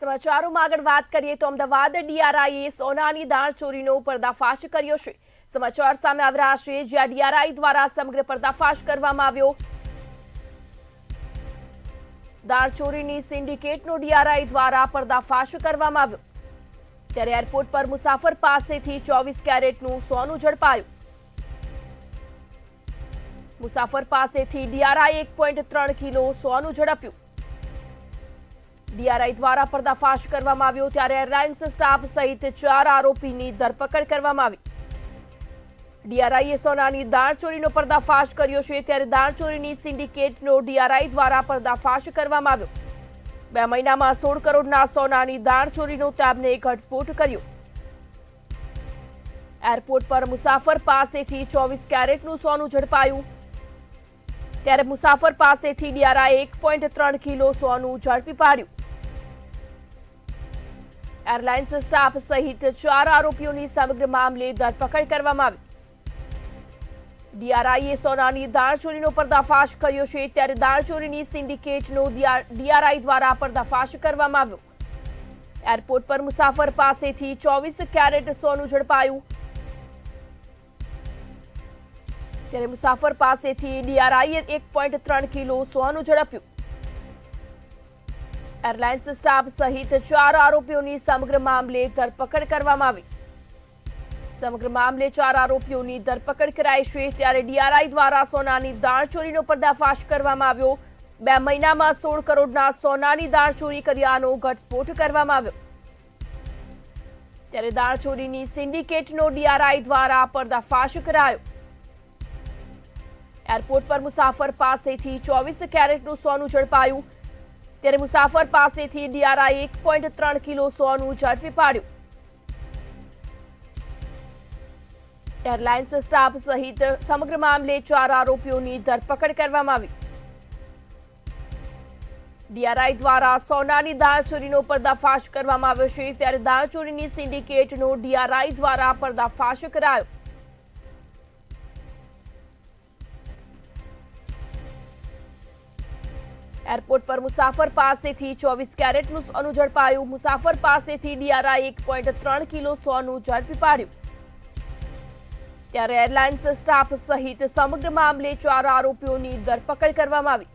સમાચારોમાં આગળ વાત કરીએ તો અમદાવાદ ડીઆરઆઈએ સોનાની દાણચોરીનો પર્દાફાશ કર્યો છે. સમાચાર સામે આવી રહ્યા છે, જ્યાં ડીઆરઆઈ દ્વારા સમગ્ર પર્દાફાશ કરવામાં આવ્યો. દાણચોરીની સિન્ડિકેટનો ડીઆરઆઈ દ્વારા પર્દાફાશ કરવામાં આવ્યો. ત્યારે એરપોર્ટ પર મુસાફર પાસેથી 24 કેરેટનું સોનું ઝડપાયું. મુસાફર પાસેથી ડીઆરઆઈ 1.3 કિલો સોનું ઝડપ્યું. ડીઆરઆઈ દ્વારા પર્દાફાશ કરવામાં આવ્યો. ત્યારે એરલાઇન્સ સ્ટાફ સહિત 4 આરોપીની ધરપકડ કરવામાં આવી. ડીઆરઆઈએ સોનાની દાણચોરીનો પર્દાફાશ કર્યો છે. ત્યારે દાણચોરીની સિન્ડિકેટનો ડીઆરઆઈ દ્વારા પર્દાફાશ કરવામાં આવ્યો. 2 મહિનામાં 16 કરોડના સોનાની દાણચોરીનો તેમને ઘટસ્ફોટ કર્યો. એરપોર્ટ પર મુસાફર પાસેથી 24 કેરેટનું સોનું ઝડપાયું. ત્યારે મુસાફર પાસેથી ડીઆરઆઈએ 1.3 કિલો સોનું ઝડપી પાડ્યું. એરલાઇન્સ સ્ટાફ સહિત 4 આરોપીઓની સમગ્ર મામલે ધરપકડ કરવામાં આવી. ડીઆરઆઈએ સોનાની દાણચોરીનો પર્દાફાશ કર્યો છે. ત્યારે દાણચોરીની સિન્ડિકેટનો ડીઆરઆઈ દ્વારા પર્દાફાશ કરવામાં આવ્યો. એરપોર્ટ પર મુસાફર પાસેથી 24 કેરેટ સોનું ઝડપાયું. ત્યારે મુસાફર પાસેથી ડીઆરઆઈએ 1.3 કિલો સોનું ઝડપ્યું. એરલાઇન્સ સ્ટાફ સહિત 4 આરોપીઓની સમગ્ર મામલે ધરપકડ કરવામાં આવી. સમગ્ર મામલે 4 આરોપીઓની ધરપકડ કરાઈ છે. ત્યારે ડીઆરઆઈ દ્વારા સોનાની દાણચોરીનો પર્દાફાશ કરવામાં આવ્યો. 2 મહિનામાં 16 કરોડના સોનાની દાણચોરી કર્યાનો ઘટસ્ફોટ કરવામાં આવ્યો. ત્યારે દાણચોરીની સિન્ડિકેટનો ડીઆરઆઈ દ્વારા પર્દાફાશ કરાયો. એરપોર્ટ પર મુસાફર પાસેથી 24 કેરેટનું સોનું ઝડપાયું. ત્યારે મુસાફર પાસેથી ડીઆરઆઈ 1.3 કિલો સોનું ઝડપી પાડ્યું. એરલાઇન્સ સ્ટાફ સહિત સમગ્ર મામલે 4 આરોપીઓની ધરપકડ કરવામાં આવી. ડીઆરઆઈ દ્વારા સોનાની દાણચોરીનો પર્દાફાશ કરવામાં આવ્યો છે. ત્યારે દાણચોરીની સિન્ડિકેટનો ડીઆરઆઈ દ્વારા પર્દાફાશ કરાયો. એરપોર્ટ પર મુસાફર પાસેથી 24 કેરેટનું સોનું ઝડપાયું. મુસાફર પાસેથી ડીઆરઆઈ 1.3 કિલો સોનું ઝડપી પાડ્યું. ત્યારે એરલાઇન્સ સ્ટાફ સહિત સમગ્ર મામલે 4 આરોપીઓની ધરપકડ કરવામાં આવી.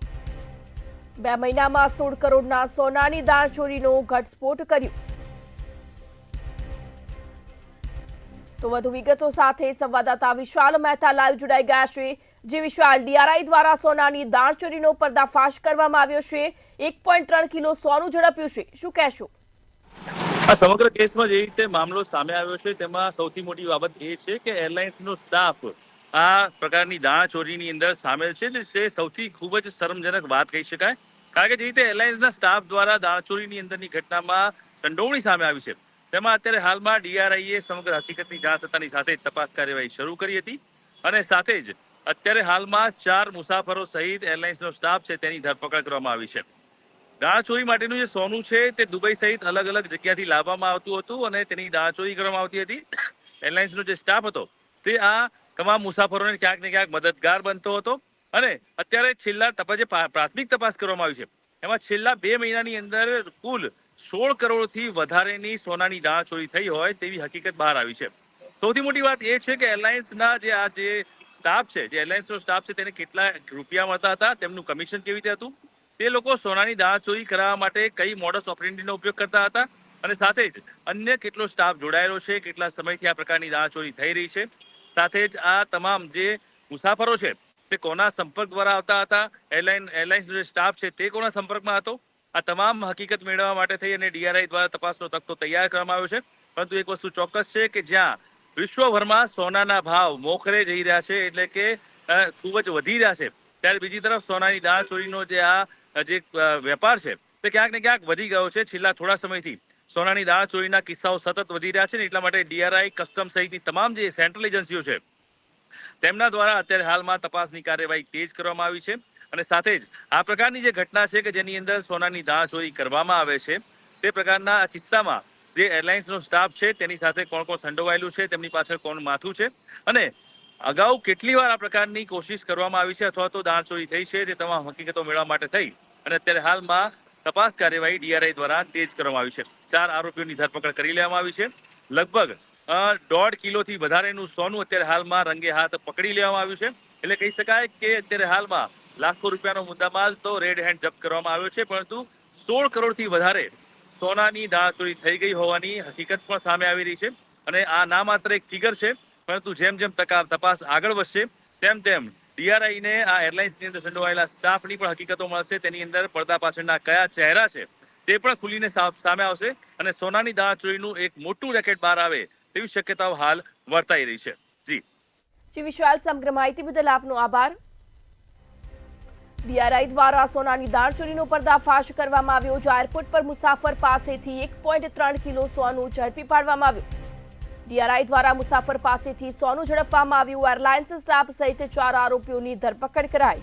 2 મહિનામાં 16 કરોડના સોનાની દાણચોરીનો ઘટસ્ફોટ કર્યો. તો વધુ વિગતો સાથે સંવાદદાતા વિશાલ મહેતા લાઈવ જોડાઈ ગયા છે. જે વિશાલ, ડીઆરઆઈ દ્વારા સોનાની દાણચોરીનો પર્દાફાશ કરવામાં આવ્યો છે. 1.3 કિલો સોનું ઝડપ્યું છે. શું કહેશો? આ સમગ્ર કેસમાં જે રીતે મામલો સામે આવ્યો છે તેમાં સૌથી મોટી બાબત એ છે કે એરલાઇન્સનો સ્ટાફ આ પ્રકારની દાણચોરીની અંદર સામેલ છે. તે સૌથી ખૂબ જ શરમજનક વાત કહી શકાય. કારણ કે જે રીતે એરલાઇન્સના સ્ટાફ દ્વારા દાણચોરીની અંદરની ઘટનામાં સંડોવણી સામે આવી છે, તેમાં અત્યારે હાલમાં ડીઆરઆઈએ સમગ્ર હકીકતની જાણ થતાની સાથે તપાસ કાર્યવાહી શરૂ કરી હતી. અને સાથે જ અત્યારે હાલમાં 4 મુસાફરો સહિત એરલાઇન્સનો સ્ટાફ છે તેની ધરપકડ કરવામાં આવી છે. દાણચોરી માટેનું જે સોનું છે તે દુબઈ સહિત અલગ અલગ જગ્યાથી લાવવામાં આવતું હતું અને તેની દાણચોરી કરવામાં આવતી હતી. એરલાઇન્સનો જે સ્ટાફ હતો તે આ તમામ મુસાફરોને ક્યાંક ને ક્યાંક મદદગાર બનતો હતો. અને અત્યારે છેલ્લા જે પ્રાથમિક તપાસ કરવામાં આવી છે એમાં છેલ્લા 2 મહિનાની અંદર કુલ 16 કરોડથી વધારેની સોનાની દાણચોરી થઈ હોય તેવી હકીકત બહાર આવી છે. સૌથી મોટી વાત એ છે કે એરલાઇન્સના જે સ્ટાફ છે, જે એરલાઇન્સનો સ્ટાફ છે, તેને કેટલા રૂપિયા મળતા હતા, તેમનું કમિશન કેવી રીતે હતું, તે લોકો સોનાની દાણચોરી કરાવવા માટે કઈ મોડસ ઓપરેન્ડીનો ઉપયોગ કરતા હતા, અને સાથે જ અન્ય કેટલો સ્ટાફ જોડાયેલો છે, કેટલા સમયથી આ પ્રકારની દાણચોરી થઈ રહી છે, સાથે જ આ તમામ જે મુસાફરો છે તે કોના સંપર્ક દ્વારા આવતા હતા, એરલાઇન્સનો જે સ્ટાફ છે તે કોના સંપર્કમાં હતો, આ તમામ હકીકત મેળવવા માટે થઈ અને ડીઆરઆઈ દ્વારા તપાસનો તખ્તો તૈયાર કરવામાં આવ્યો છે. પરંતુ એક વસ્તુ ચોક્કસ છે કે જ્યાં વિશ્વભરમાં સોનાના ભાવ મોખરે જઈ રહ્યા છે, એટલે કે ખૂબ જ વધી રહ્યા છે, ત્યારે બીજી તરફ સોનાની દાણચોરીનો જે વેપાર છે તે ક્યાંક ને ક્યાંક વધી ગયો છે. છેલ્લા થોડા સમયથી સોનાની દાણચોરીના કિસ્સાઓ સતત વધી રહ્યા છે ને એટલા માટે ડીઆરઆઈ, કસ્ટમ સહિતની તમામ જે સેન્ટ્રલ એજન્સીઓ છે તેમના દ્વારા અત્યારે હાલમાં તપાસની કાર્યવાહી તેજ કરવામાં આવી છે. અને સાથે જ આ પ્રકારની જે ઘટના છે કે જેની અંદર સોનાની દાણચોરી કરવામાં આવે છે તે પ્રકારના કિસ્સામાં જે એરલાઇન્સનો સ્ટાફ છે તેની સાથે કોણ કોણ સંડોવાયેલું છે, તેમની પાછળ કોણ માથું છે, અને અગાઉ કેટલી વાર આ પ્રકારની કોશિશ કરવામાં આવી છે અથવા તો દાણચોરી થઈ છે તે તમામ હકીકતો મેળવવા માટે થઈ અને અત્યારે હાલમાં તપાસ કાર્યવાહી DRI દ્વારા તેજ કરવામાં આવી છે. 4 આરોપીઓની ધરપકડ કરી લેવામાં આવી છે. લગભગ 1.5 કિલોથી વધારેનું સોનું અત્યારે હાલમાં રંગે હાથ પકડી લેવામાં આવ્યું છે. એટલે કહી શકાય કે અત્યારે હાલમાં લાખો રૂપિયાનો મુદ્દામાલ તો રેડ હેન્ડ જપ્ત કરવામાં આવ્યો છે, પરંતુ 16 કરોડથી વધારે સોનાની દાણચોરી થઈ ગઈ હોવાની હકીકત પણ સામે આવી રહી છે. અને આ ના માત્ર એક ફિગર છે, પરંતુ જેમ જેમ તપાસ આગળ વધશે તેમ તેમ DRI ને આ એરલાઇન્સની અંદર સંડોવાયેલા સ્ટાફની પણ હકીકતો મળશે. તેની અંદર પડદા પાછળના કયા ચહેરા છે તે પણ ખુલીને સામે આવશે અને સોનાની દાણચોરીનું એક મોટું રેકેટ બહાર આવે તેવી શક્યતાઓ હાલ વર્તાઈ રહી છે. જી વિશાલ, સમગ્ર માહિતી બદલ આપનો આભાર. DRI દ્વારા સોનાની દાણચોરીનો પર્દાફાશ કરવામાં આવ્યો. જો એરપોર્ટ પર મુસાફર પાસેથી 1.3 કિલો સોનું ઝડપી પાડવામાં આવ્યું. DRI દ્વારા મુસાફર પાસેથી સોનું ઝડપવામાં આવ્યું. એરલાઇન્સ સ્ટાફ સહિત 4 આરોપીઓની ધરપકડ કરાઈ.